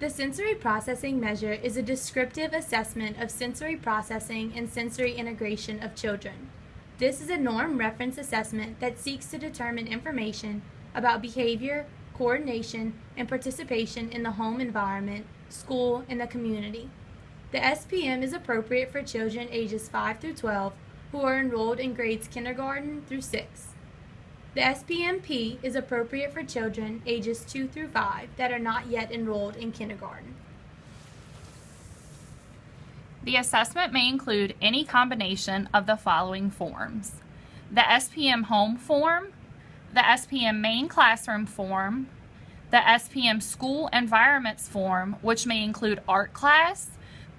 The sensory processing measure is a descriptive assessment of sensory processing and sensory integration of children. This is a norm reference assessment that seeks to determine information about behavior, coordination, and participation in the home environment, school, and the community. The SPM is appropriate for children ages 5 through 12 who are enrolled in grades kindergarten through 6. The SPMP is appropriate for children ages 2 through 5 that are not yet enrolled in kindergarten. The assessment may include any combination of the following forms: the SPM home form, the SPM main classroom form, the SPM school environments form, which may include art class,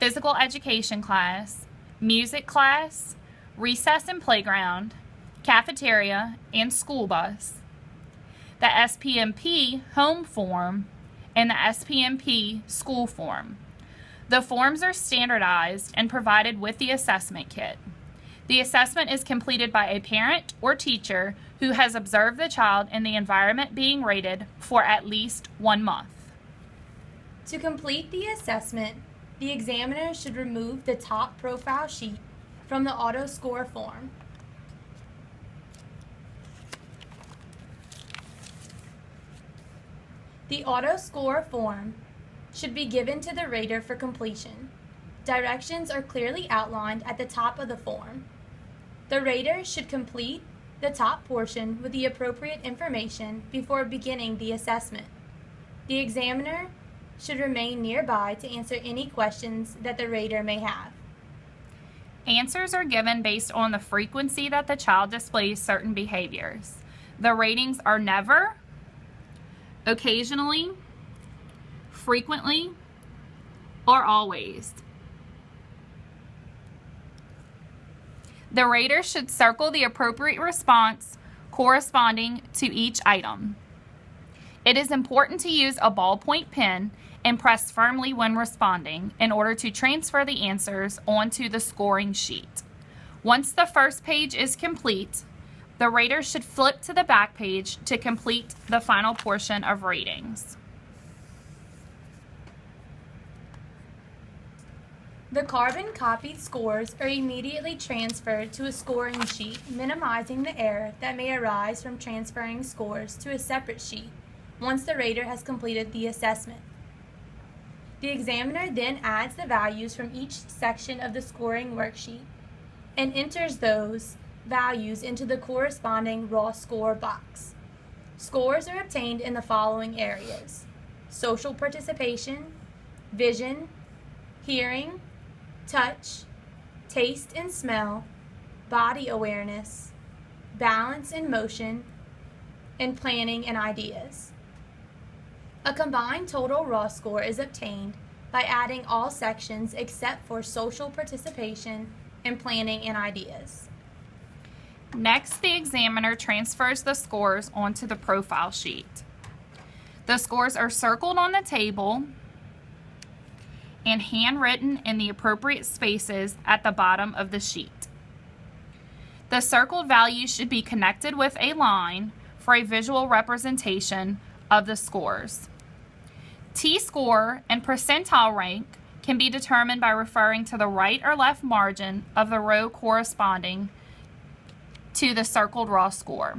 physical education class, music class, recess and playground, cafeteria, and school bus, the SPMP home form, and the SPMP school form. The forms are standardized and provided with the assessment kit. The assessment is completed by a parent or teacher who has observed the child in the environment being rated for at least 1 month. To complete the assessment, the examiner should remove the top profile sheet from the auto score form. The auto score form should be given to the rater for completion. Directions are clearly outlined at the top of the form. The rater should complete the top portion with the appropriate information before beginning the assessment. The examiner should remain nearby to answer any questions that the rater may have. Answers are given based on the frequency that the child displays certain behaviors. The ratings are never, occasionally, frequently, or always. The rater should circle the appropriate response corresponding to each item. It is important to use a ballpoint pen and press firmly when responding in order to transfer the answers onto the scoring sheet. Once the first page is complete, the rater should flip to the back page to complete the final portion of ratings. The carbon copied scores are immediately transferred to a scoring sheet, minimizing the error that may arise from transferring scores to a separate sheet once the rater has completed the assessment. The examiner then adds the values from each section of the scoring worksheet and enters those values into the corresponding raw score box. Scores are obtained in the following areas: social participation, vision, hearing, touch, taste and smell, body awareness, balance and motion, and planning and ideas. A combined total raw score is obtained by adding all sections except for social participation and planning and ideas. Next, the examiner transfers the scores onto the profile sheet. The scores are circled on the table and handwritten in the appropriate spaces at the bottom of the sheet. The circled values should be connected with a line for a visual representation of the scores. T-score and percentile rank can be determined by referring to the right or left margin of the row corresponding to the circled raw score.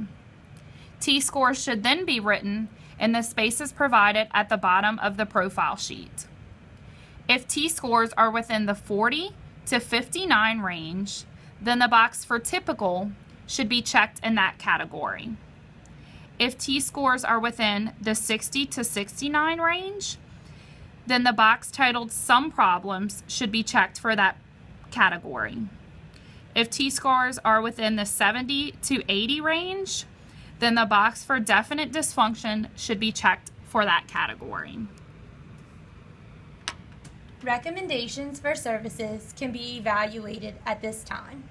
T-score should then be written in the spaces provided at the bottom of the profile sheet. If T-scores are within the 40 to 59 range, then the box for typical should be checked in that category. If T-scores are within the 60 to 69 range, then the box titled Some Problems should be checked for that category. If T-scores are within the 70 to 80 range, then the box for Definite Dysfunction should be checked for that category. Recommendations for services can be evaluated at this time.